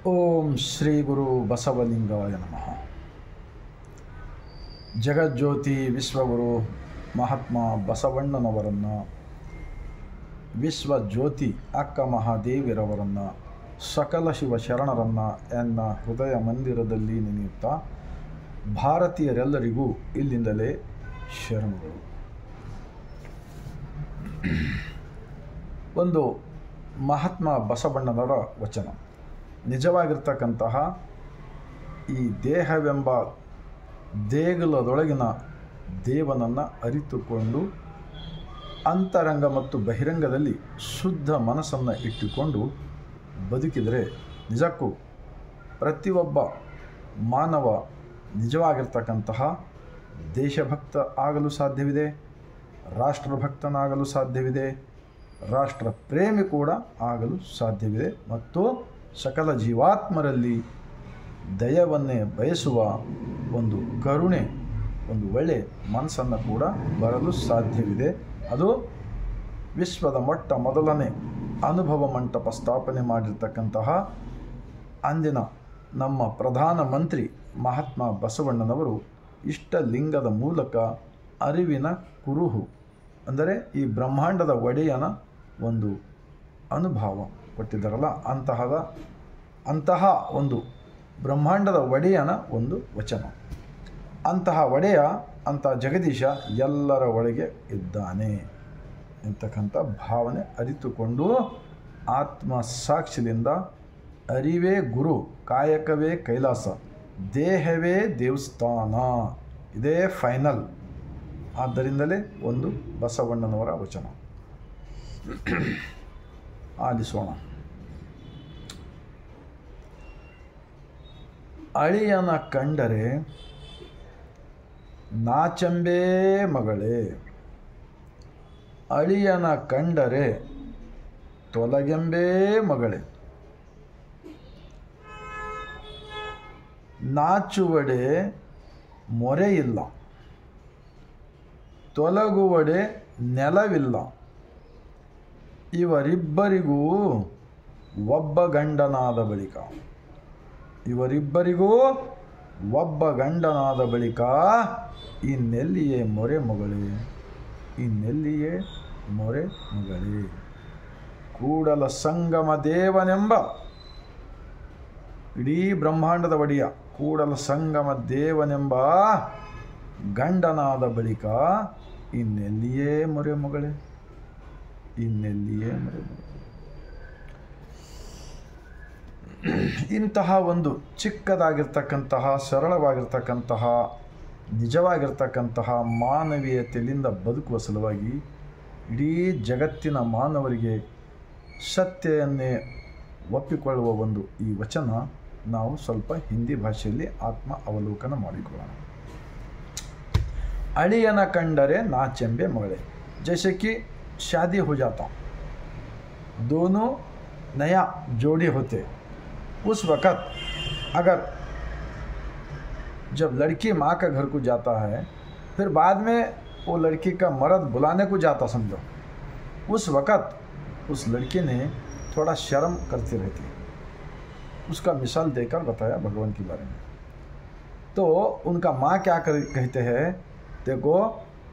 ಓಂ ಶ್ರೀ ಗುರು ಬಸವಲಿಂಗಾಯ ನಮಃ. ಜಗಜ್ಯೋತಿ ವಿಶ್ವಗುರು ಮಹಾತ್ಮ ಬಸವಣ್ಣನವರನ್ನು, ವಿಶ್ವಜ್ಯೋತಿ ಅಕ್ಕ ಮಹಾದೇವಿರವರನ್ನು, ಸಕಲ ಶಿವ ಶರಣರನ್ನು ಎನ್ನ ಹೃದಯ ಮಂದಿರದಲ್ಲಿ ನೆನೆಯುತ್ತಾ ಭಾರತೀಯರೆಲ್ಲರಿಗೂ ಇಲ್ಲಿಂದಲೇ ಶರಣಗಳು. ಒಂದು ಮಹಾತ್ಮ ಬಸವಣ್ಣನವರ ವಚನ. ನಿಜವಾಗಿರ್ತಕ್ಕಂತಹ ಈ ದೇಹವೆಂಬ ದೇಗುಲದೊಳಗಿನ ದೇವನನ್ನು ಅರಿತುಕೊಂಡು ಅಂತರಂಗ ಮತ್ತು ಬಹಿರಂಗದಲ್ಲಿ ಶುದ್ಧ ಮನಸ್ಸನ್ನು ಇಟ್ಟುಕೊಂಡು ಬದುಕಿದರೆ ನಿಜಕ್ಕೂ ಪ್ರತಿಯೊಬ್ಬ ಮಾನವ ನಿಜವಾಗಿರ್ತಕ್ಕಂತಹ ದೇಶಭಕ್ತ ಆಗಲು ಸಾಧ್ಯವಿದೆ, ರಾಷ್ಟ್ರಭಕ್ತನಾಗಲು ಸಾಧ್ಯವಿದೆ, ರಾಷ್ಟ್ರ ಪ್ರೇಮಿ ಕೂಡ ಆಗಲು ಸಾಧ್ಯವಿದೆ ಮತ್ತು ಸಕಲ ಜೀವಾತ್ಮರಲ್ಲಿ ದಯವನ್ನೇ ಬಯಸುವ ಒಂದು ಕರುಣೆ, ಒಂದು ಒಳ್ಳೆ ಮನಸ್ಸನ್ನು ಕೂಡ ಬರಲು ಸಾಧ್ಯವಿದೆ. ಅದು ವಿಶ್ವದ ಮೊದಲನೇ ಅನುಭವ ಮಂಟಪ ಸ್ಥಾಪನೆ ಮಾಡಿರ್ತಕ್ಕಂತಹ ಅಂದಿನ ನಮ್ಮ ಪ್ರಧಾನಮಂತ್ರಿ ಮಹಾತ್ಮ ಬಸವಣ್ಣನವರು ಇಷ್ಟಲಿಂಗದ ಮೂಲಕ ಅರಿವಿನ ಕುರುಹು ಅಂದರೆ ಈ ಬ್ರಹ್ಮಾಂಡದ ಒಡೆಯನ ಒಂದು ಅನುಭವ ಕೊಟ್ಟಿದ್ದಾರಲ್ಲ, ಅಂತಹ ಒಂದು ಬ್ರಹ್ಮಾಂಡದ ಒಡೆಯನ ಒಂದು ವಚನ. ಅಂತಹ ಒಡೆಯ, ಅಂತಹ ಜಗದೀಶ ಎಲ್ಲರ ಒಳಗೆ ಇದ್ದಾನೆ ಎಂತಕ್ಕಂಥ ಭಾವನೆ ಅರಿತುಕೊಂಡು ಆತ್ಮಸಾಕ್ಷಿಯಿಂದ ಅರಿವೇ ಗುರು, ಕಾಯಕವೇ ಕೈಲಾಸ, ದೇಹವೇ ದೇವಸ್ಥಾನ, ಇದೇ ಫೈನಲ್. ಆದ್ದರಿಂದಲೇ ಒಂದು ಬಸವಣ್ಣನವರ ವಚನ ಆಲಿಸೋಣ. ಅಳಿಯನ ಕಂಡರೆ ನಾಚಂಬೇ ಮಗಳೇ, ಅಳಿಯನ ಕಂಡರೆ ತೊಲಗೆಂಬೇ ಮಗಳೇ, ನಾಚುವಡೆ ಮೊರೆಯಿಲ್ಲ, ತೊಲಗುವಡೆ ನೆಲವಿಲ್ಲ, ಇವರಿಬ್ಬರಿಗೂ ಒಬ್ಬ ಗಂಡನಾದ ಬಳಿಕ, ಇವರಿಬ್ಬರಿಗೂ ಒಬ್ಬ ಗಂಡನಾದ ಬಳಿಕ ಇನ್ನೆಲ್ಲಿಯೇ ಮೊರೆ ಮಗಳೇ, ಇನ್ನೆಲ್ಲಿಯೇ ಮೊರೆ ಮಗಳೇ. ಕೂಡಲ ಸಂಗಮ ದೇವನೆಂಬ ಇಡೀ ಬ್ರಹ್ಮಾಂಡದ ಒಡೆಯ ಕೂಡಲ ಸಂಗಮ ದೇವನೆಂಬ ಗಂಡನಾದ ಬಳಿಕ ಇನ್ನೆಲ್ಲಿಯೇ ಮೊರೆ ಮಗಳೇ, ಇನ್ನೆಲ್ಲಿಯೇ ಮೊರೆ ಮಗಳೇ. ಇಂತಹ ಒಂದು ಚಿಕ್ಕದಾಗಿರ್ತಕ್ಕಂತಹ, ಸರಳವಾಗಿರ್ತಕ್ಕಂತಹ, ನಿಜವಾಗಿರ್ತಕ್ಕಂತಹ ಮಾನವೀಯತೆಯಿಂದ ಬದುಕುವ ಸಲುವಾಗಿ ಇಡೀ ಜಗತ್ತಿನ ಮಾನವರಿಗೆ ಸತ್ಯವನ್ನೇ ಒಪ್ಪಿಕೊಳ್ಳುವ ಒಂದು ಈ ವಚನ ನಾವು ಸ್ವಲ್ಪ ಹಿಂದಿ ಭಾಷೆಯಲ್ಲಿ ಆತ್ಮ ಅವಲೋಕನ ಮಾಡಿಕೊಳ್ಳೋಣ. अड़ियन कंडरे नाचंबे मगड़े, जैसे कि शादी हो जाता, दोनों नया जोड़ी होते, उस वक़्त अगर जब लड़की माँ का घर को जाता है, फिर बाद में वो लड़की का मर्द बुलाने को जाता समझो, उस वक़्त उस लड़की ने थोड़ा शर्म करती रहती है. उसका मिसाल देकर बताया भगवान के बारे में. तो उनका माँ क्या कहते हैं, देखो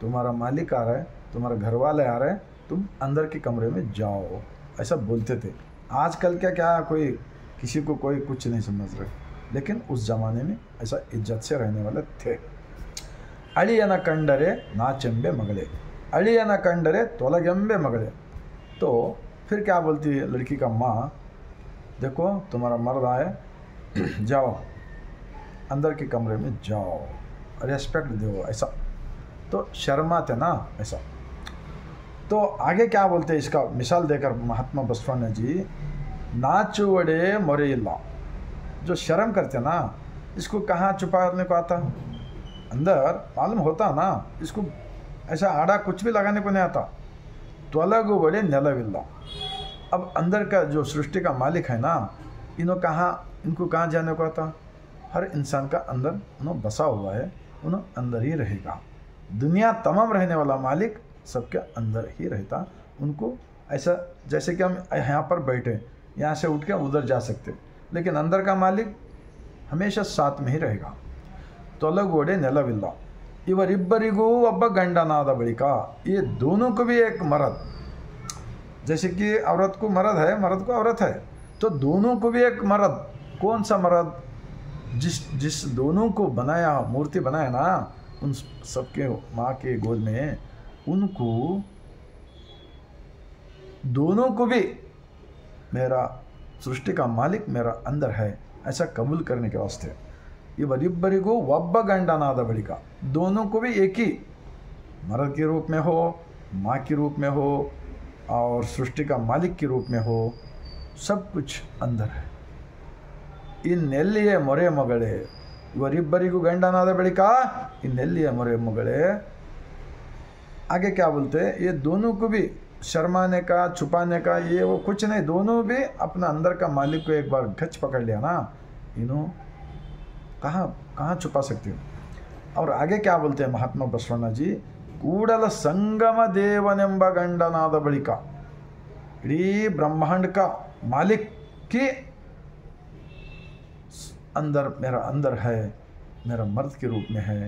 तुम्हारा मालिक आ रहा है, तुम्हारे घर वाले आ रहे हैं, तुम अंदर के कमरे में जाओ, ऐसा बोलते थे. आजकल क्या कोई किसी को कोई कुछ नहीं समझ रहे, लेकिन उस ज़माने में ऐसा इज्जत से रहने वाले थे. अड़ियन कंडरे नाचंबे मगड़े, अड़ियन कंडरे तोलगंबे मगड़े. तो फिर क्या बोलती है लड़की का माँ, देखो तुम्हारा मर्द आए, जाओ अंदर के कमरे में जाओ, रेस्पेक्ट दो, ऐसा. तो शर्माते ना ऐसा. तो आगे क्या बोलते हैं इसका मिसाल देकर महात्मा बसवण्ण जी, नाचुवड़े मोरेइल्ला, जो शर्म करते ना, इसको कहाँ छुपाने को आता, अंदर मालूम होता ना, इसको ऐसा आड़ा कुछ भी लगाने को नहीं आता. त्वलगुवड़े नेलविल्ला, अब अंदर का जो सृष्टि का मालिक है ना, इनको कहाँ जाने को आता. हर इंसान का अंदर उन्होंने बसा हुआ है, उन्होंने अंदर ही रहेगा. दुनिया तमाम रहने वाला मालिक सबके अंदर ही रहता. उनको ऐसा जैसे कि हम यहाँ पर बैठे, यहाँ से उठ के उधर जा सकते, लेकिन अंदर का मालिक हमेशा साथ में ही रहेगा। ತೊಲಗೋಡೆ ನೆಲವಿಲ್ಲ ಇವರಿಬ್ಬರಿಗೂ ಒಬ್ಬ ಗಂಡನಾದ ಬಳಿಕ, ये दोनों को भी एक मर्द, जैसे कि औरत को मर्द है, मर्द को औरत है, तो दोनों को भी एक मर्द। कौन सा मर्द? जिस दोनों को बनाया, मूर्ति बनाया ना, उन सबके माँ के गोद में, उनको दोनों को भी मेरा सृष्टि का मालिक मेरा अंदर है, ऐसा कबूल करने के वास्ते ಇವರಿಬ್ಬರಿಗೂ ಒಬ್ಬ ಗಂಡನಾದ ಬಳಿಕ, दोनों को भी एक ही मर्द के रूप में हो, माँ के रूप में हो और सृष्टि का मालिक के रूप में हो, सब कुछ अंदर है। ಇನ್ನೆಲ್ಲಿಯೇ ಮೊರೆ ಮಗಳೇ, ಇವರಿಬ್ಬರಿಗೂ ಗಂಡನಾದ ಬಳಿಕ ಇನ್ನೆಲ್ಲಿಯೇ ಮೊರೆ ಮಗಳೇ। आगे क्या बोलते हैं? ये दोनों को भी शर्माने का, छुपाने का, ये वो कुछ नहीं, दोनों भी अपना अंदर का मालिक को एक बार गच पकड़ लिया ना, इन्हों कहाँ छुपा सकते हो। और आगे क्या बोलते हैं महात्मा बसवಣ್ಣ जी? ಕೂಡಲ संगम देवनेंब गंडनाद बಳಿಕ, इडೀ ब्रह्मांड का मालिक के अंदर मेरा अंदर है, मेरा मर्द के रूप में है,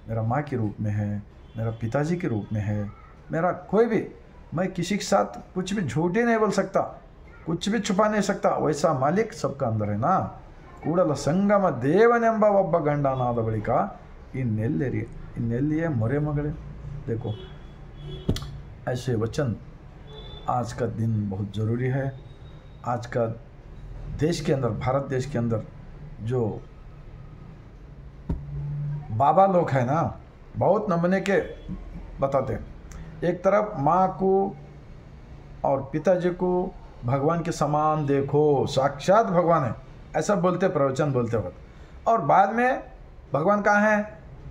मेरा माँ के रूप में है, मेरा पिताजी के रूप में है, मेरा कोई भी, मैं किसी के साथ कुछ भी झूठ ही नहीं बोल सकता, कुछ भी छुपा नहीं सकता, वैसा मालिक सबका अंदर है ना। ಕೂಡಲ ಸಂಗಮ ದೇವನೆಂಬ ಒಬ್ಬ ಗಂಡನಾದ ಬಳಿಕ ಇನ್ನೆಲ್ಲಿಯೇ ಮೊರೆ ಮಗಳೇ। देखो ऐसे वचन आज का दिन बहुत ज़रूरी है। आज का देश के अंदर, भारत देश के अंदर जो बाबा लोग हैं ना, बहुत नमूने के बताते हैं। एक तरफ माँ को और पिताजी को भगवान के समान देखो, साक्षात भगवान है, ऐसा बोलते प्रवचन बोलते वक्त, और बाद में भगवान कहाँ हैं?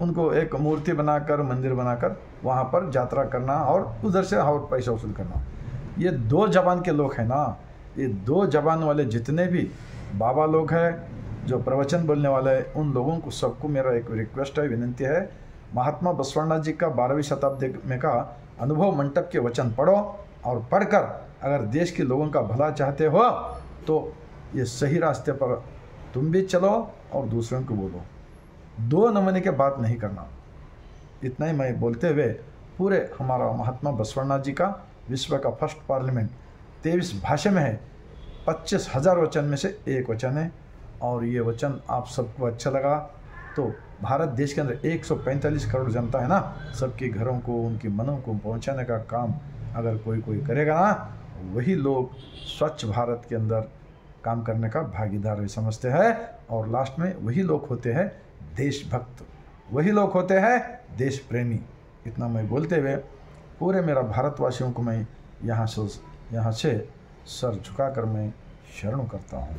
उनको एक मूर्ति बनाकर, मंदिर बनाकर वहाँ पर यात्रा करना और उधर से और पैसा वसूल करना। ये दो जबान के लोग हैं ना, ये दो जबान वाले जितने भी बाबा लोग हैं जो प्रवचन बोलने वाले हैं, उन लोगों को सबको मेरा एक रिक्वेस्ट है, विनंती है, महात्मा बसवಣ್ಣ जी का 12वीं शताब्दी में का अनुभव मंडप के वचन पढ़ो, और पढ़कर अगर देश के लोगों का भला चाहते हो तो ये सही रास्ते पर तुम भी चलो और दूसरों को बोलो। दो नमूने के बात नहीं करना। इतना ही मैं बोलते हुए पूरे हमारा महात्मा बसवಣ್ಣ जी का विश्व का फर्स्ट पार्लियामेंट 23 भाषा में है, 25,000 वचन में से एक वचन है, और ये वचन आप सबको अच्छा लगा तो भारत देश के अंदर 145 करोड़ जनता है ना, सबके घरों को, उनके मनों को पहुंचाने का काम अगर कोई करेगा ना, वही लोग स्वच्छ भारत के अंदर काम करने का भागीदार समझते हैं, और लास्ट में वही लोग होते हैं देशभक्त, वही लोग होते हैं देश प्रेमी। इतना मैं बोलते हुए पूरे मेरा भारतवासियों को मैं यहाँ से सर झुकाकर मैं शरण करता हूँ।